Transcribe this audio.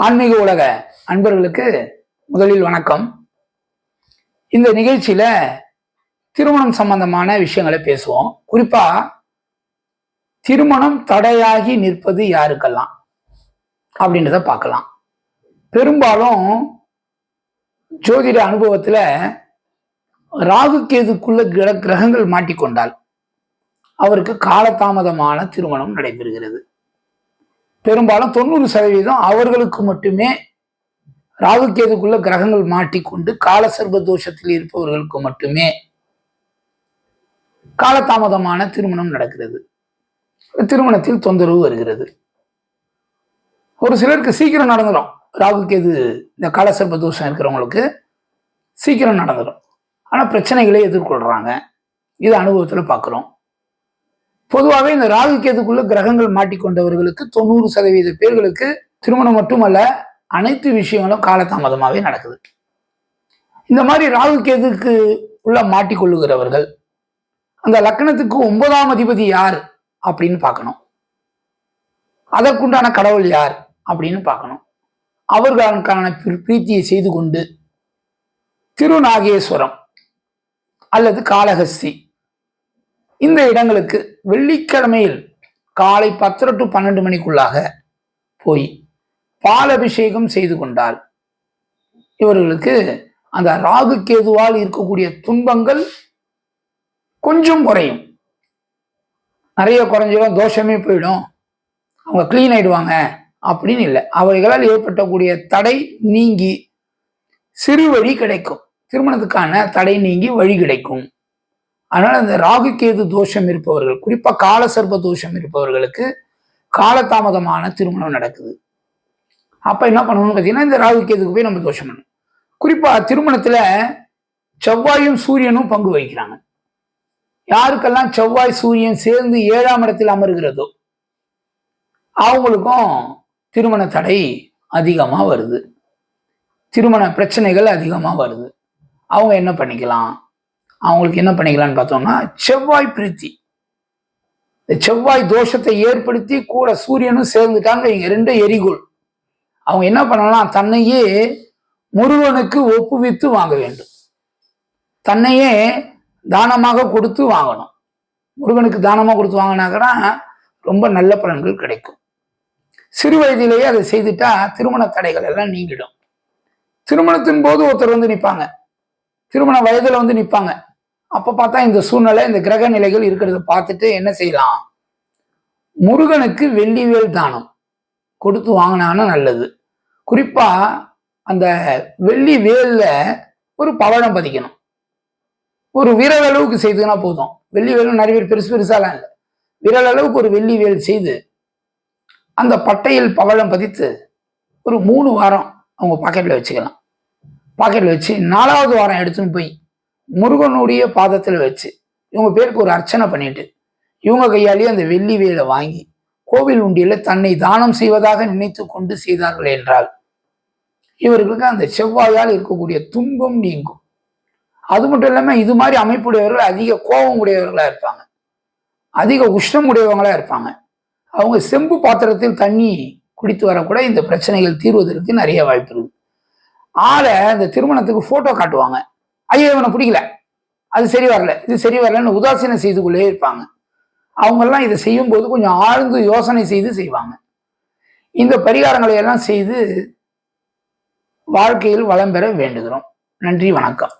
ஆன்மீக உலக அன்பர்களுக்கு முதலில் வணக்கம். இந்த நிகழ்ச்சியில திருமணம் சம்பந்தமான விஷயங்களை பேசுவோம். குறிப்பா திருமணம் தடையாகி நிற்பது யாருக்கெல்லாம் அப்படின்றத பார்க்கலாம். பெரும்பாலும் ஜோதிட அனுபவத்துல ராகு கேதுக்குள்ள கிரகங்கள் மாட்டிக்கொண்டால் அவருக்கு காலதாமதமான திருமணம் நடைபெறுகிறது. பெரும்பாலும் 90% அவர்களுக்கு மட்டுமே ராகு கேதுக்குள்ள கிரகங்கள் மாட்டிக்கொண்டு காலசர்ப தோஷத்தில் இருப்பவர்களுக்கு மட்டுமே காலதாமதமான திருமணம் நடக்கிறது. திருமணத்தில் தொந்தரவு வருகிறது. ஒரு சிலருக்கு சீக்கிரம் நடந்துடும். ராகு கேது இந்த காலசர்ப தோஷம் இருக்கிறவங்களுக்கு சீக்கிரம் நடந்துடும். ஆனா பிரச்சனைகளை எதிர்கொள்றாங்க. இது அனுபவத்துல பார்க்கிறோம். பொதுவாகவே இந்த ராகு கேதுக்குள்ள கிரகங்கள் மாட்டிக்கொண்டவர்களுக்கு 90% பேர்களுக்கு திருமணம் மட்டுமல்ல, அனைத்து விஷயங்களும் காலதாமதமாகவே நடக்குது. இந்த மாதிரி ராகு கேதுக்கு உள்ள மாட்டிக்கொள்ளுகிறவர்கள் அந்த லக்னத்துக்கு 9ஆம் அதிபதி யார் அப்படின்னு பார்க்கணும். அதற்குண்டான கடவுள் யார் அப்படின்னு பார்க்கணும். அவர்களுக்கான பிரீத்தியை செய்து கொண்டு திருநாகேஸ்வரம் அல்லது காளஹஸ்தி இந்த இடங்களுக்கு வெள்ளிக்கிழமையில் காலை 10 to 12 மணிக்குள்ளாக போய் பால் அபிஷேகம் செய்து கொண்டால் இவர்களுக்கு அந்த ராகு கேதுவால் இருக்கக்கூடிய துன்பங்கள் கொஞ்சம் குறையும். நிறைய குறைஞ்சிடும், தோஷமே போயிடும், அவங்க கிளீன் ஆயிடுவாங்க அப்படின்னு இல்லை. அவைகளால் ஏற்பட்டக்கூடிய தடை நீங்கி சிறு வழி கிடைக்கும். திருமணத்துக்கான தடை நீங்கி வழி கிடைக்கும். அதனால இந்த ராகு கேது தோஷம் இருப்பவர்கள், குறிப்பா காலசர்ப தோஷம் இருப்பவர்களுக்கு காலதாமதமான திருமணம் நடக்குது. அப்ப என்ன பண்ணணும்னு பார்த்தீங்கன்னா, இந்த ராகு கேதுக்கு போய் நம்ம தோஷம் பண்ணணும். குறிப்பா திருமணத்துல செவ்வாயும் சூரியனும் பங்கு வகிக்கிறாங்க. யாருக்கெல்லாம் செவ்வாய் சூரியன் சேர்ந்து 7ஆம் இடத்தில் அமர்கிறதோ அவங்களுக்கும் திருமண தடை அதிகமா வருது, திருமண பிரச்சனைகள் அதிகமா வருது. அவங்க என்ன பண்ணிக்கலாம்? அவங்களுக்கு என்ன பண்ணிக்கலாம்னு பார்த்தோம்னா, செவ்வாய் பிரீத்தி, செவ்வாய் தோஷத்தை ஏற்படுத்தி கூட சூரியனும் சேர்ந்துட்டாங்க. இங்க 2 எரிகோள். அவங்க என்ன பண்ணலாம்? தன்னையே முருகனுக்கு ஒப்புவித்து வாங்க வேண்டும். தன்னையே தானமாக கொடுத்து வாங்கணும். முருகனுக்கு தானமாக கொடுத்து வாங்கினாங்கன்னா ரொம்ப நல்ல பலன்கள் கிடைக்கும். சிறு வயதிலேயே அதை செய்துட்டா திருமண தடைகள் எல்லாம் நீங்கிடும். திருமணத்தின் போது ஒருத்தர் வந்து நிற்பாங்க, திருமண வயதுல வந்து நிற்பாங்க. அப்ப பார்த்தா இந்த சூழ்நிலை, இந்த கிரக நிலைகள் இருக்கிறத பார்த்துட்டு என்ன செய்யலாம்? முருகனுக்கு வெள்ளிவேல் தானம் கொடுத்து வாங்கினான்னா நல்லது. குறிப்பா அந்த வெள்ளி வேல்ல ஒரு பவழம் பதிக்கணும். ஒரு விரல் அளவுக்கு செய்துன்னா போதும். வெள்ளி வேலும் நிறைய பேர் பெருசு பெருசாலாம் இல்லை, விரல் அளவுக்கு ஒரு வெள்ளி வேல் செய்து அந்த பட்டையில் பவழம் பதித்து ஒரு 3 வாரம் அவங்க பாக்கெட்ல வச்சுக்கலாம். பாக்கெட்ல வச்சு 4வது வாரம் எடுத்துன்னு போய் முருகனுடைய பாதத்தில் வச்சு இவங்க பேருக்கு ஒரு அர்ச்சனை பண்ணிட்டு இவங்க கையாலேயே அந்த வெள்ளி வேலை வாங்கி கோவில் உண்டியில தன்னை தானம் செய்வதாக நினைத்து கொண்டு செய்தார்கள் என்றால் இவர்களுக்கு அந்த செவ்வாயால் இருக்கக்கூடிய துன்பம் நீங்கும். அது மட்டும் இல்லாம இது மாதிரி அமைப்புடையவர்கள் அதிக கோபம் உடையவர்களா இருப்பாங்க, அதிக உஷ்ணம் உடையவங்களா இருப்பாங்க. அவங்க செம்பு பாத்திரத்தில் தண்ணி குடித்து வரக்கூட இந்த பிரச்சனைகள் தீர்வதற்கு நிறைய வாய்ப்பு இருக்கு. இந்த திருமணத்துக்கு போட்டோ காட்டுவாங்க. ஐயோ இவனை பிடிக்கல, அது சரி வரல, இது சரி வரலன்னு உதாசீனம் செய்து கொள்ளே இருப்பாங்க. அவங்கெல்லாம் இதை செய்யும் போது கொஞ்சம் ஆழ்ந்து யோசனை செய்து செய்வாங்க. இந்த பரிகாரங்களை எல்லாம் செய்து வாழ்க்கையில் வளம் பெற வேண்டுகிறோம். நன்றி, வணக்கம்.